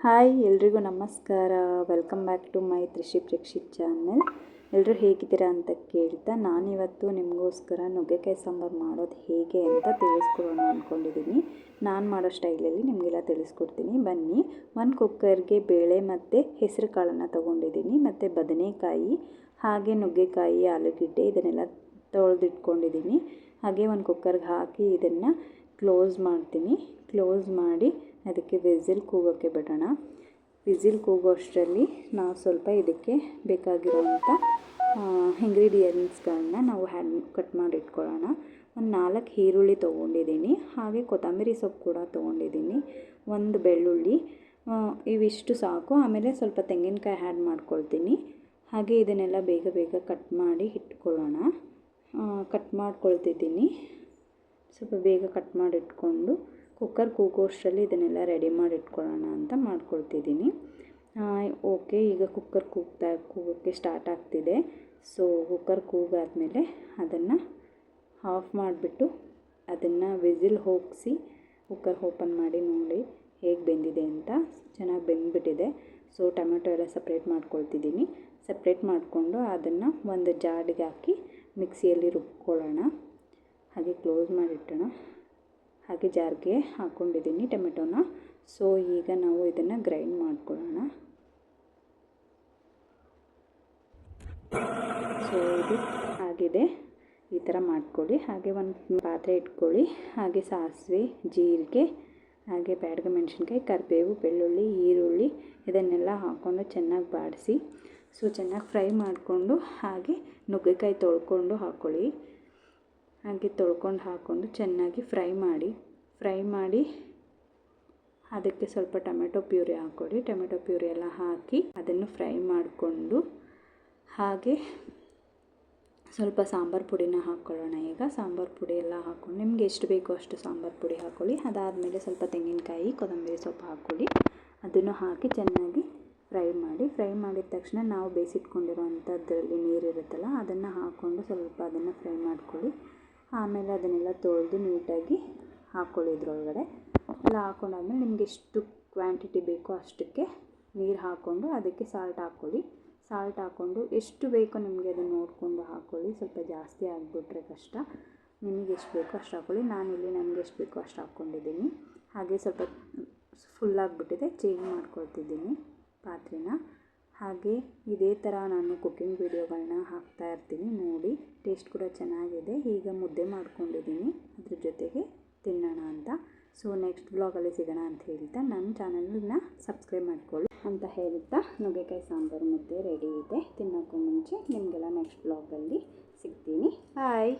Hi ಎಲ್ರಿಗೂ ನಮಸ್ಕಾರ. Welcome back to my Trishi Prekshith channel. ಎಲ್ಲರೂ ಹೇಗಿದ್ದೀರಾ ಅಂತ ಕೇಳ್ತಾ ನಾನಿವತ್ತು ನಿಮಗೋಸ್ಕರ ನುಗ್ಗೆಕಾಯಿ ಸಾಂಬಾರು ಮಾಡೋದು ಹೇಗೆ ಅಂತ ತಿಳಿಸ್ಕೊಡೋಣ ಅಂದ್ಕೊಂಡಿದ್ದೀನಿ. ನಾನು ಮಾಡೋ ಸ್ಟೈಲಲ್ಲಿ ನಿಮಗೆಲ್ಲ ತಿಳಿಸ್ಕೊಡ್ತೀನಿ ಬನ್ನಿ. ಒಂದು ಕುಕ್ಕರ್ಗೆ ಬೇಳೆ ಮತ್ತು ಹೆಸರು ಕಾಳನ್ನು ತೊಗೊಂಡಿದ್ದೀನಿ, ಮತ್ತು ಬದನೆಕಾಯಿ, ಹಾಗೆ ನುಗ್ಗೆಕಾಯಿ, ಆಲೂಗೆಡ್ಡೆ ಇದನ್ನೆಲ್ಲ ತೊಳೆದಿಟ್ಕೊಂಡಿದ್ದೀನಿ. ಹಾಗೆ ಒಂದು ಕುಕ್ಕರ್ಗೆ ಹಾಕಿ ಇದನ್ನು ಕ್ಲೋಸ್ ಮಾಡ್ತೀನಿ. ಕ್ಲೋಸ್ ಮಾಡಿ ಅದಕ್ಕೆ ವಿಸಿಲ್ ಕೂಗೋಕ್ಕೆ ಬಿಡೋಣ. ವಿಸಿಲ್ ಕೂಗೋ ಅಷ್ಟರಲ್ಲಿ ನಾವು ಸ್ವಲ್ಪ ಇದಕ್ಕೆ ಬೇಕಾಗಿರೋವಂಥ ಇಂಗ್ರೀಡಿಯೆಂಟ್ಸ್ಗಳನ್ನ ನಾವು ಕಟ್ ಮಾಡಿ ಇಟ್ಕೊಳ್ಳೋಣ. ಒಂದು 4 ಈರುಳ್ಳಿ ತೊಗೊಂಡಿದ್ದೀನಿ, ಹಾಗೆ ಕೊತ್ತಂಬರಿ ಸೊಪ್ಪು ಕೂಡ ತೊಗೊಂಡಿದ್ದೀನಿ, ಒಂದು ಬೆಳ್ಳುಳ್ಳಿ, ಇವಿಷ್ಟು ಸಾಕು. ಆಮೇಲೆ ಸ್ವಲ್ಪ ತೆಂಗಿನಕಾಯಿ ಆ್ಯಡ್ ಮಾಡ್ಕೊಳ್ತೀನಿ. ಹಾಗೆ ಇದನ್ನೆಲ್ಲ ಬೇಗ ಕಟ್ ಮಾಡಿ ಇಟ್ಕೊಳ್ಳೋಣ. ಕಟ್ ಮಾಡ್ಕೊಳ್ತಿದ್ದೀನಿ. ಸ್ವಲ್ಪ ಬೇಗ ಕಟ್ ಮಾಡಿ ಇಟ್ಕೊಂಡು ಕುಕ್ಕರ್ ಕೂಗೋಷ್ಟರಲ್ಲಿ ಇದನ್ನೆಲ್ಲ ರೆಡಿ ಮಾಡಿ ಇಟ್ಕೊಳ್ಳೋಣ ಅಂತ ಮಾಡ್ಕೊಳ್ತಿದ್ದೀನಿ. ಓಕೆ, ಈಗ ಕುಕ್ಕರ್ ಕೂಗೋಕ್ಕೆ ಸ್ಟಾರ್ಟ್ ಆಗ್ತಿದೆ. ಸೊ ಕುಕ್ಕರ್ ಕೂಗಾದಮೇಲೆ ಅದನ್ನು ಆಫ್ ಮಾಡಿಬಿಟ್ಟು ಅದನ್ನು ವಿಸಿಲ್ ಹೋಗಿಸಿ ಕುಕ್ಕರ್ ಓಪನ್ ಮಾಡಿ ನೋಡಿ ಹೇಗೆ ಬೆಂದಿದೆ ಅಂತ. ಚೆನ್ನಾಗಿ ಬೆಂದ್ಬಿಟ್ಟಿದೆ. ಸೊ ಟೊಮೆಟೊ ಎಲ್ಲ ಸಪ್ರೇಟ್ ಮಾಡ್ಕೊಳ್ತಿದ್ದೀನಿ. ಸಪ್ರೇಟ್ ಮಾಡಿಕೊಂಡು ಅದನ್ನು ಒಂದು ಜಾಡಿಗೆ ಹಾಕಿ ಮಿಕ್ಸಿಯಲ್ಲಿ ರುಬ್ಕೊಳ್ಳೋಣ. ಹಾಗೆ ಕ್ಲೋಸ್ ಮಾಡಿಟ್ಟೋಣ. ಹಾಗೆ ಜಾರ್ಗೆ ಹಾಕ್ಕೊಂಡಿದ್ದೀನಿ ಟೊಮೆಟೊನ. ಸೊ ಈಗ ನಾವು ಇದನ್ನು ಗ್ರೈಂಡ್ ಮಾಡ್ಕೊಳ್ಳೋಣ. ಸೊ ಇದು ಆಗಿದೆ. ಈ ಥರ ಮಾಡ್ಕೊಳ್ಳಿ. ಹಾಗೆ ಒಂದು ಪಾತ್ರೆ ಇಟ್ಕೊಳ್ಳಿ. ಹಾಗೆ ಸಾಸಿವೆ, ಜೀರಿಗೆ, ಹಾಗೆ ಬ್ಯಾಡಗೆ ಮೆಣಸಿನ್ಕಾಯಿ, ಕರಿಬೇವು, ಬೆಳ್ಳುಳ್ಳಿ, ಈರುಳ್ಳಿ ಇದನ್ನೆಲ್ಲ ಹಾಕ್ಕೊಂಡು ಚೆನ್ನಾಗಿ ಬಾಡಿಸಿ. ಸೊ ಚೆನ್ನಾಗಿ ಫ್ರೈ ಮಾಡಿಕೊಂಡು ಹಾಗೆ ನುಗ್ಗೆಕಾಯಿ ತೊಳ್ಕೊಂಡು ಹಾಕ್ಕೊಳ್ಳಿ. ಹಾಗೆ ತೊಳ್ಕೊಂಡು ಹಾಕ್ಕೊಂಡು ಚೆನ್ನಾಗಿ ಫ್ರೈ ಮಾಡಿ ಅದಕ್ಕೆ ಸ್ವಲ್ಪ ಟೊಮೆಟೊ ಪ್ಯೂರಿ ಹಾಕ್ಕೊಳ್ಳಿ. ಟೊಮೆಟೊ ಪ್ಯೂರಿ ಎಲ್ಲ ಹಾಕಿ ಅದನ್ನು ಫ್ರೈ ಮಾಡಿಕೊಂಡು ಹಾಗೆ ಸ್ವಲ್ಪ ಸಾಂಬಾರು ಪುಡಿನ ಹಾಕ್ಕೊಳ್ಳೋಣ. ಈಗ ಸಾಂಬಾರು ಪುಡಿ ಎಲ್ಲ ಹಾಕ್ಕೊಂಡು ನಿಮ್ಗೆ ಎಷ್ಟು ಬೇಕೋ ಅಷ್ಟು ಸಾಂಬಾರು ಪುಡಿ ಹಾಕ್ಕೊಳ್ಳಿ. ಅದಾದಮೇಲೆ ಸ್ವಲ್ಪ ತೆಂಗಿನಕಾಯಿ, ಕೊತ್ತಂಬರಿ ಸೊಪ್ಪು ಹಾಕ್ಕೊಳ್ಳಿ. ಅದನ್ನು ಹಾಕಿ ಚೆನ್ನಾಗಿ ಫ್ರೈ ಮಾಡಿದ ತಕ್ಷಣ ನಾವು ಬೇಯಿಸಿಟ್ಕೊಂಡಿರೋವಂಥದ್ರಲ್ಲಿ ನೀರಿರುತ್ತಲ್ಲ ಅದನ್ನು ಹಾಕ್ಕೊಂಡು ಸ್ವಲ್ಪ ಅದನ್ನು ಫ್ರೈ ಮಾಡ್ಕೊಳ್ಳಿ. ಆಮೇಲೆ ಅದನ್ನೆಲ್ಲ ತೊಳೆದು ನೀಟಾಗಿ ಹಾಕ್ಕೊಳ್ಳಿ. ಇದ್ರೊಳಗಡೆ ಎಲ್ಲ ಹಾಕ್ಕೊಂಡಾದ್ಮೇಲೆ ನಿಮ್ಗೆ ಎಷ್ಟು ಕ್ವಾಂಟಿಟಿ ಬೇಕೋ ಅಷ್ಟಕ್ಕೆ ನೀರು ಹಾಕ್ಕೊಂಡು ಅದಕ್ಕೆ ಸಾಲ್ಟ್ ಹಾಕ್ಕೊಳ್ಳಿ. ಸಾಲ್ಟ್ ಹಾಕ್ಕೊಂಡು ಎಷ್ಟು ಬೇಕೋ ನಿಮಗೆ ಅದನ್ನು ನೋಡಿಕೊಂಡು ಹಾಕ್ಕೊಳ್ಳಿ. ಸ್ವಲ್ಪ ಜಾಸ್ತಿ ಆಗಿಬಿಟ್ರೆ ಕಷ್ಟ. ನಿಮಗೆ ಎಷ್ಟು ಬೇಕೋ ಅಷ್ಟು ಹಾಕ್ಕೊಳ್ಳಿ. ನಾನಿಲ್ಲಿ ನನಗೆ ಎಷ್ಟು ಬೇಕೋ ಅಷ್ಟು ಹಾಕ್ಕೊಂಡಿದ್ದೀನಿ. ಹಾಗೆ ಸ್ವಲ್ಪ ಫುಲ್ಲಾಗಿಬಿಟ್ಟಿದೆ, ಚೇಂಜ್ ಮಾಡ್ಕೊಳ್ತಿದ್ದೀನಿ ಪಾತ್ರೆನ. ಹಾಗೆ ಇದೇ ಥರ ನಾನು ಕುಕ್ಕಿಂಗ್ ವೀಡಿಯೋಗಳನ್ನ ಹಾಕ್ತಾಯಿರ್ತೀನಿ ನೋಡಿ. ಟೇಸ್ಟ್ ಕೂಡ ಚೆನ್ನಾಗಿದೆ. ಈಗ ಮುದ್ದೆ ಮಾಡ್ಕೊಂಡಿದ್ದೀನಿ, ಅದ್ರ ಜೊತೆಗೆ ತಿನ್ನೋಣ ಅಂತ. ಸೊ ನೆಕ್ಸ್ಟ್ ವ್ಲಾಗಲ್ಲಿ ಸಿಗೋಣ ಅಂತ ಹೇಳ್ತಾ ನನ್ನ ಚಾನಲ್ನ ಸಬ್ಸ್ಕ್ರೈಬ್ ಮಾಡ್ಕೊಳ್ಳಿ ಅಂತ ಹೇಳ್ತಾ ನುಗ್ಗೆಕಾಯಿ ಸಾಂಬಾರು ಮುದ್ದೆ ರೆಡಿ ಇದೆ. ತಿನ್ನೋಕ್ಕೂ ಮುಂಚೆ ನಿಮಗೆಲ್ಲ ನೆಕ್ಸ್ಟ್ ವ್ಲಾಗಲ್ಲಿ ಸಿಗ್ತೀನಿ. ಬಾಯ್.